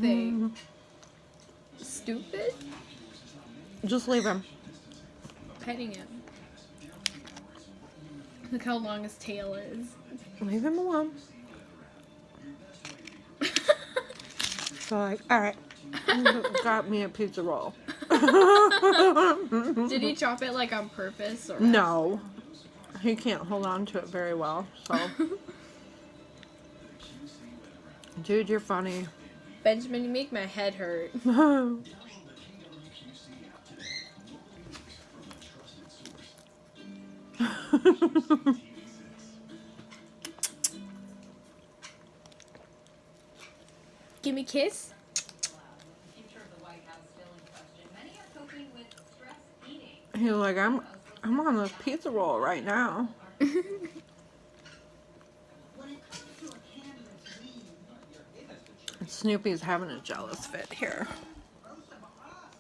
Thing. Stupid? Just leave him. Petting him. Look how long his tail is. Leave him alone. So like, alright. Got me a pizza roll. Did he chop it like on purpose or No. He can't hold on to it very well, so. Dude, you're funny. Benjamin, you make my head hurt. Give me a kiss. He's like, I'm on this pizza roll right now. Snoopy's having a jealous fit here.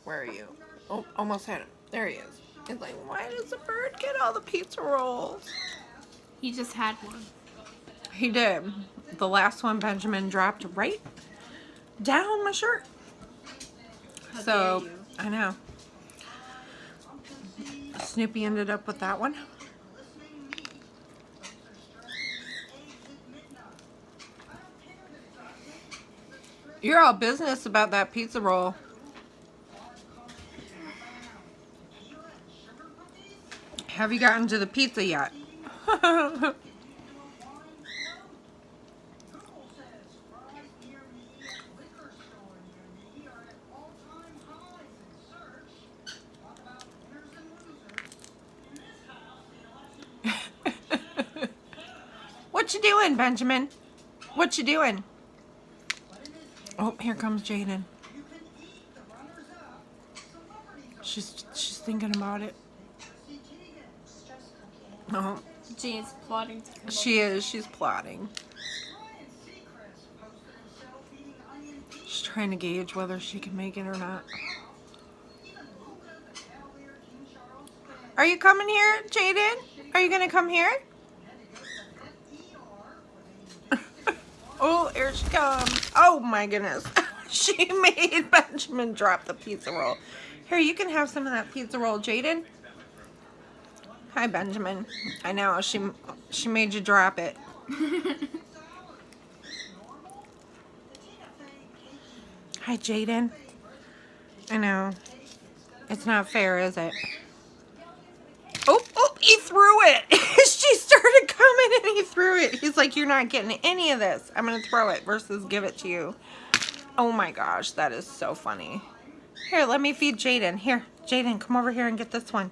Where are you? Oh, almost had him. There he is. He's like, why does the bird get all the pizza rolls? He just had one. He did. The last one Benjamin dropped right down my shirt. How So, dare you. I know. Snoopy ended up with that one. You're all business about that pizza roll. Have you gotten to the pizza yet? What you doing, Benjamin? What you doing? Oh, here comes Jaden. She's thinking about it. Oh, Jane's plotting to come she is. She's plotting. She's trying to gauge whether she can make it or not. Are you coming here, Jaden? Are you gonna come here? Oh, here she comes. Oh my goodness. She made Benjamin drop the pizza roll. Here, you can have some of that pizza roll, Jaden. Hi, Benjamin. I know, she made you drop it. Hi, Jaden. I know. It's not fair, is it? Oh, he threw it. She started coming and he threw it. He's like, you're not getting any of this. I'm going to throw it versus give it to you. Oh my gosh, that is so funny. Here, let me feed Jaden. Here, Jaden, come over here and get this one.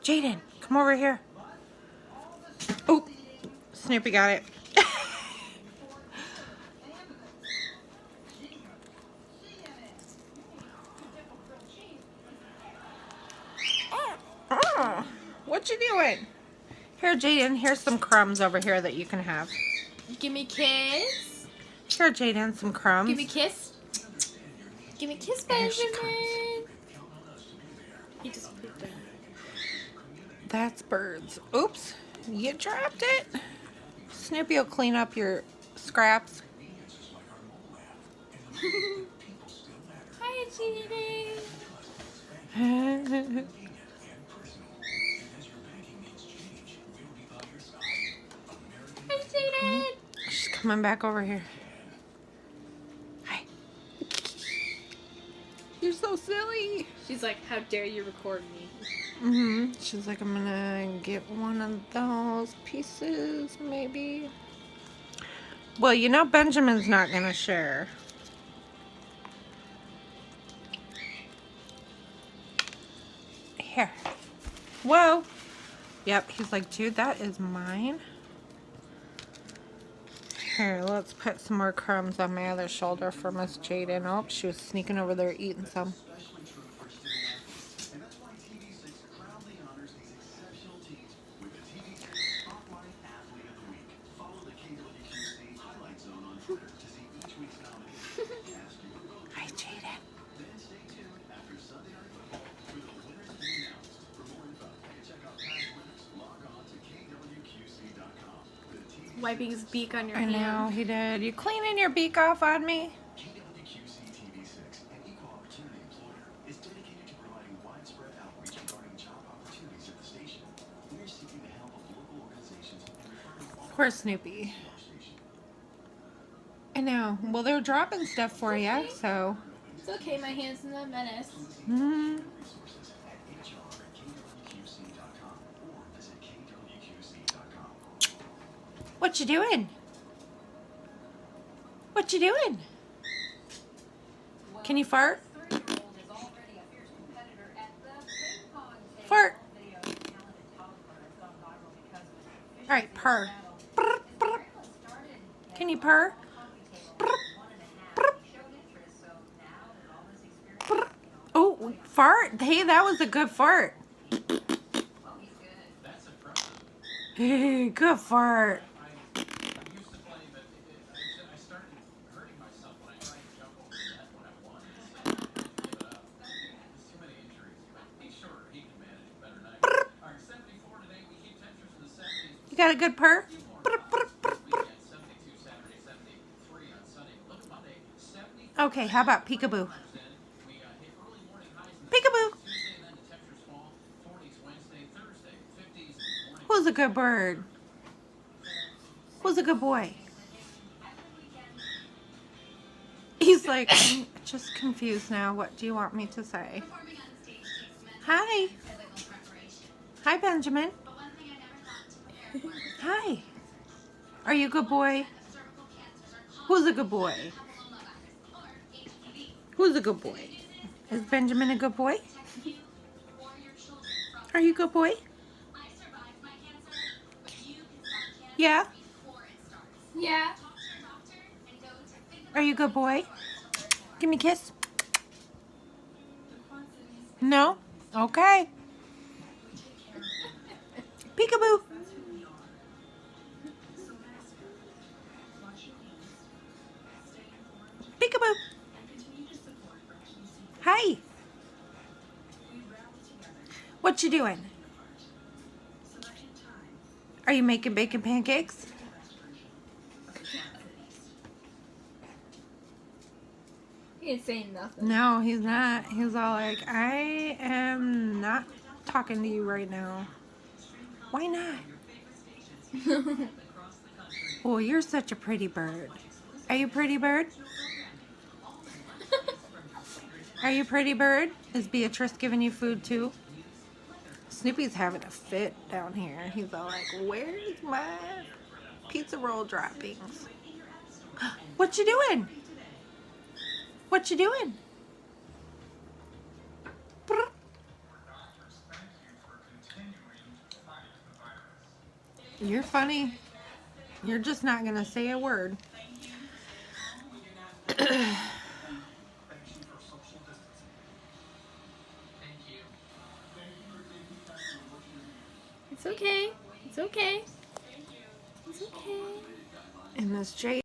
Jaden, come over here. Oh, Snoopy got it. Oh, what you doing? Here, Jaden, here's some crumbs over here that you can have. Give me a kiss. Here, Jaden, some crumbs. Give me a kiss. Give me a kiss, Here she Benjamin. He just pooped it. That's birds. Oops, you dropped it. Snoopy will clean up your scraps. Hi, Jaden. Hi, Jaden. She's coming back over here. Hi. You're so silly. She's like, how dare you record me? She's like, I'm gonna get one of those pieces, maybe. Well, you know Benjamin's not gonna share. Here. Whoa. Yep, he's like, dude, that is mine. Here, let's put some more crumbs on my other shoulder for Miss Jaden. Oh, she was sneaking over there eating some. Hi, Jaden. Wiping his beak on your I hand. know, he did. You cleaning your beak off on me? Poor Snoopy. I know. Well, they're dropping stuff for you, so. It's okay, my hand's in a menace. Mm. What you doing? What you doing? Can you fart? Fart. All right, purr. Brr, brr. Can you purr? Brr, brr. Brr. Oh, fart. Hey, that was a good fart. Hey, good fart. You got a good purr? Brr, brr, brr, brr. Okay, how about peekaboo? Peekaboo. Who's a good bird? Who's a good boy? He's like, I'm just confused now. What do you want me to say? Hi. Hi, Benjamin. Hi. Are you a good boy? Who's a good boy? Who's a good boy? Is Benjamin a good boy? Are you a good boy? Yeah? Yeah. Are you a good boy? Give me a kiss. No? Okay. Peekaboo. Peekaboo. Hi. What you doing? Are you making bacon pancakes? He ain't saying nothing. No, he's not. He's all like, I am not talking to you right now. Why not? Oh, you're such a pretty bird. Are you a pretty bird? Are you a pretty bird? Is Beatrice giving you food too? Snoopy's having a fit down here. He's all like, where's my pizza roll droppings? What you doing? What you doing? Brr. You're funny. You're just not going to say a word. It's okay. It's okay. It's okay. And Miss J